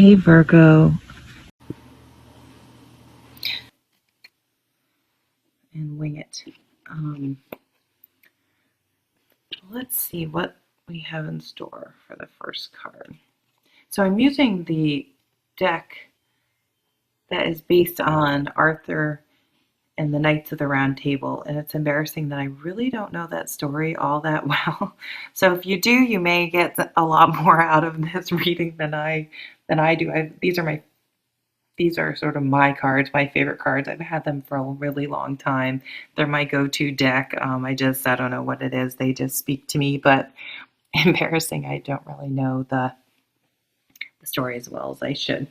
Hey Virgo, and wing it. Um, let's see what we have in store for the first card. So I'm using the deck that is based on Arthur and the Knights of the Round Table, and it's embarrassing that I really don't know that story all that well. So if you do, you may get a lot more out of this reading than I do. These are sort of my cards, my favorite cards. I've had them for a really long time. They're my go-to deck. I don't know what it is. They just speak to me, but embarrassing. I don't really know the story as well as I should.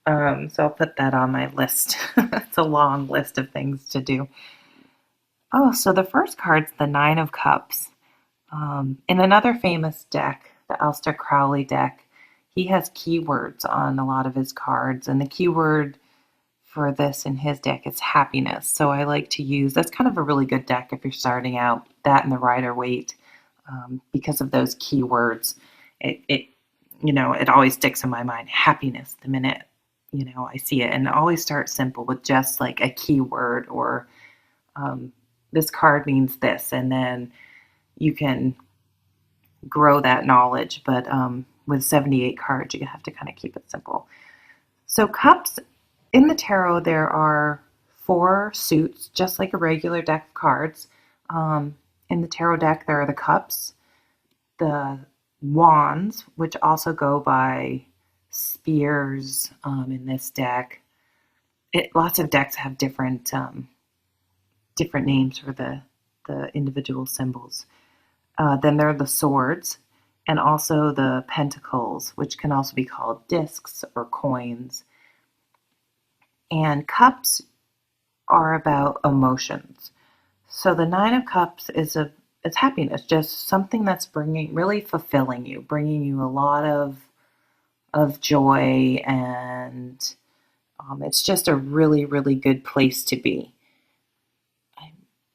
So I'll put that on my list. It's a long list of things to do. Oh, so the first card's the Nine of Cups. In another famous deck, the Aleister Crowley deck, he has keywords on a lot of his cards, and the keyword for this in his deck is happiness. So I like to use that's kind of a really good deck if you're starting out. That and the Rider Waite, because of those keywords, it it always sticks in my mind. Happiness the minute I see it, and always start simple with just like a keyword or um, this card means this, and then you can grow that knowledge. But with 78 cards, you have to kind of keep it simple. So cups in the tarot, there are four suits, just like a regular deck of cards. In the tarot deck, there are the cups, the wands, which also go by spears in this deck. Lots of decks have different names for the individual symbols. Then there are the swords and also the pentacles, which can also be called discs or coins. And cups are about emotions. So the Nine of Cups it's happiness, just something that's really fulfilling you, bringing you a lot of joy, and it's just a really really good place to be. I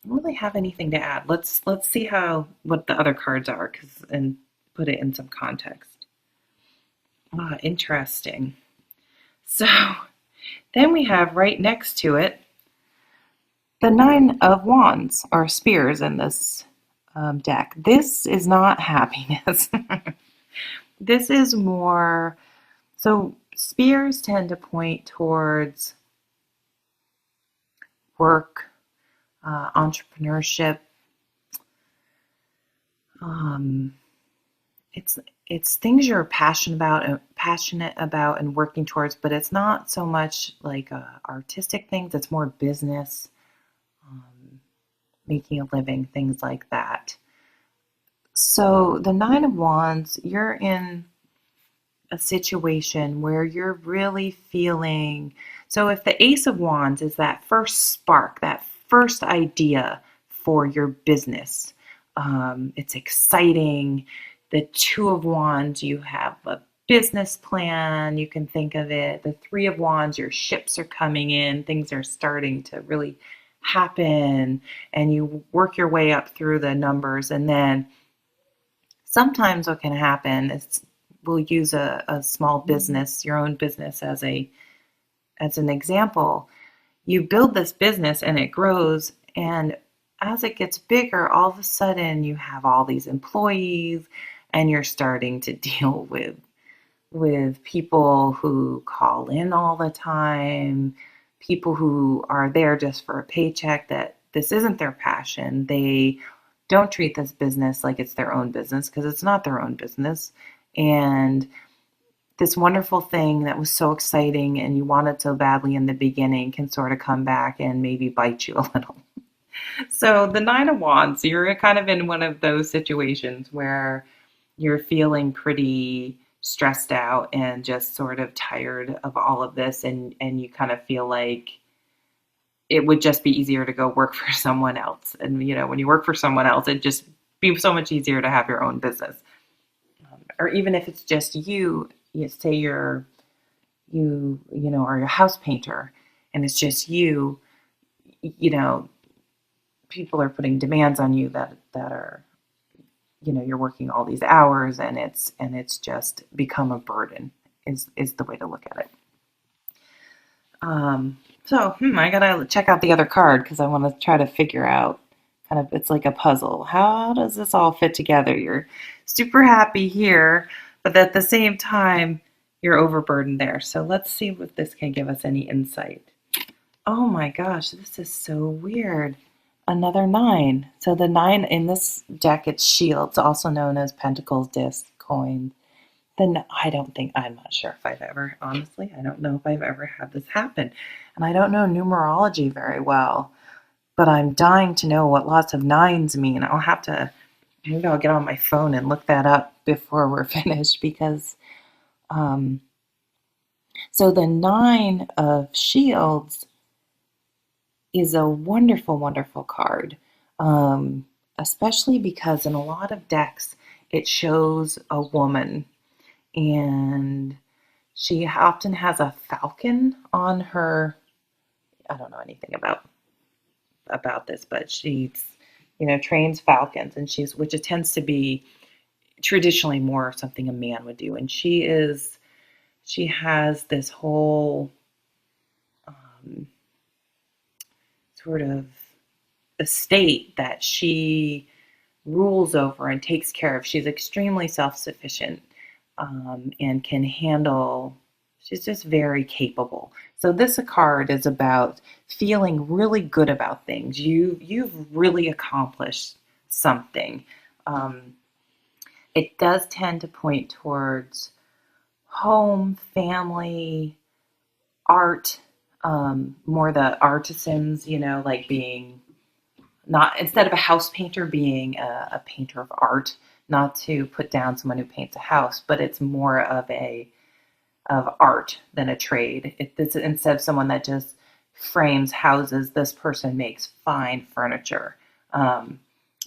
don't really have anything to add. Let's see what the other cards are, and put it in some context. Interesting. So then we have right next to it the Nine of Wands, or spears, in this deck. This is not happiness. This is more, so spears tend to point towards work, entrepreneurship. Um, it's it's things you're passionate about, and working towards. But it's not so much like artistic things. It's more business, um, making a living, things like that. So the Nine of Wands, you're in a situation where you're really feeling. So if the Ace of Wands is that first spark, that first idea for your business, it's exciting. The Two of Wands, you have a business plan, you can think of it. The Three of Wands, your ships are coming in, things are starting to really happen, and you work your way up through the numbers. And then sometimes what can happen is we'll use a small business, your own business, as an example. You build this business and it grows, and as it gets bigger, all of a sudden you have all these employees, and you're starting to deal with people who call in all the time, people who are there just for a paycheck, that this isn't their passion. They don't treat this business like it's their own business, because it's not their own business. And this wonderful thing that was so exciting and you wanted so badly in the beginning can sort of come back and maybe bite you a little. So the Nine of Wands, you're kind of in one of those situations where you're feeling pretty stressed out and just sort of tired of all of this, and you kind of feel like it would just be easier to go work for someone else. And when you work for someone else, it'd just be so much easier to have your own business. Or even if it's just you say are a house painter, and it's just you know, people are putting demands on you that are, you're working all these hours, and it's just become a burden. is the way to look at it. So I gotta check out the other card because I want to try to figure out kind of, it's like a puzzle. How does this all fit together? You're super happy here, but at the same time, you're overburdened there. So let's see if this can give us any insight. Oh my gosh, this is so weird. Another nine. So the nine in this deck, it's shields, also known as pentacles, discs, coins. Then I'm not sure if I've ever, honestly, I don't know if I've ever had this happen. And I don't know numerology very well, but I'm dying to know what lots of nines mean. Maybe I'll get on my phone and look that up before we're finished because, um, so the nine of shields is a wonderful, wonderful card, especially because in a lot of decks, it shows a woman and she often has a falcon on her. I don't know anything about this, but she's trains falcons, and which it tends to be traditionally more something a man would do. And she has this whole um, sort of estate that she rules over and takes care of. She's extremely self-sufficient, and can handle. She's just very capable. So this card is about feeling really good about things. You've really accomplished something. Um, it does tend to point towards home, family, art, more the artisans, like being not, instead of a house painter, being a painter of art, not to put down someone who paints a house, but it's more of art than a trade. It's instead of someone that just frames houses, this person makes fine furniture.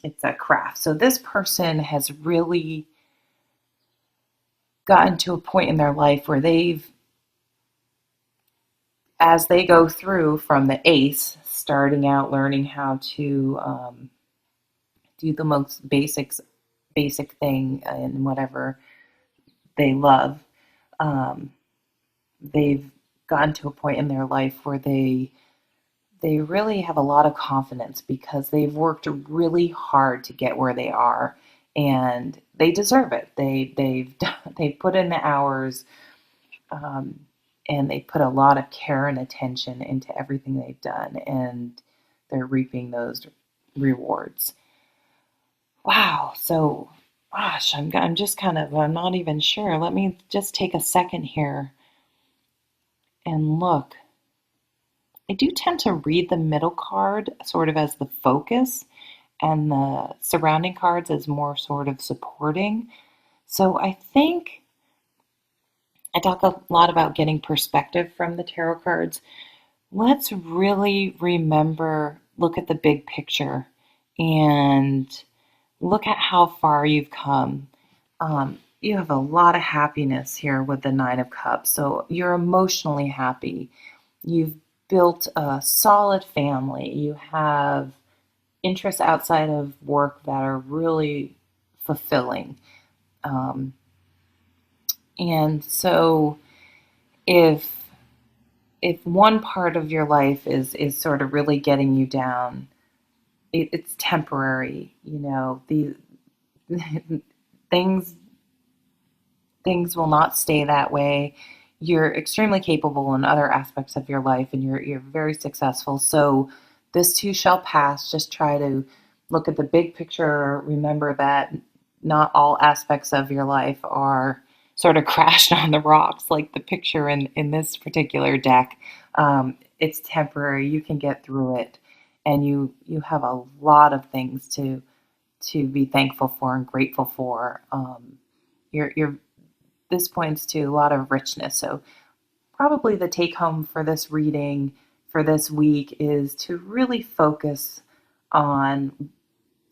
It's a craft. So this person has really gotten to a point in their life where as they go through from the ace, starting out learning how to do the most basic thing in whatever they love, um, they've gotten to a point in their life where they really have a lot of confidence because they've worked really hard to get where they are, and they deserve it. They've put in the hours, um, and they put a lot of care and attention into everything they've done, and they're reaping those rewards. Wow. So, gosh, I'm just I'm not even sure. Let me just take a second here and look. I do tend to read the middle card sort of as the focus and the surrounding cards as more sort of supporting. So I think I talk a lot about getting perspective from the tarot cards. Let's really remember, look at the big picture and look at how far you've come. You have a lot of happiness here with the Nine of Cups. So you're emotionally happy. You've built a solid family. You have interests outside of work that are really fulfilling. Um, and so if if one part of your life is sort of really getting you down, it's temporary. The things things will not stay that way. You're extremely capable in other aspects of your life, and you're very successful. So this too shall pass. Just try to look at the big picture. Remember that not all aspects of your life are sort of crashed on the rocks, like the picture in this particular deck. It's temporary. You can get through it, and you have a lot of things to be thankful for and grateful for. You're This points to a lot of richness. So probably the take home for this reading for this week is to really focus on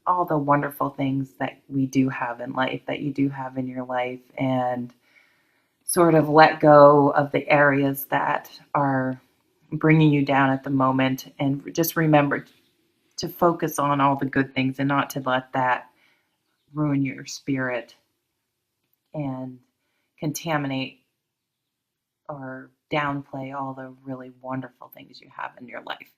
all the wonderful things that we do have in life, that you do have in your life, and sort of let go of the areas that are bringing you down at the moment, and just remember to focus on all the good things and not to let that ruin your spirit and contaminate or downplay all the really wonderful things you have in your life.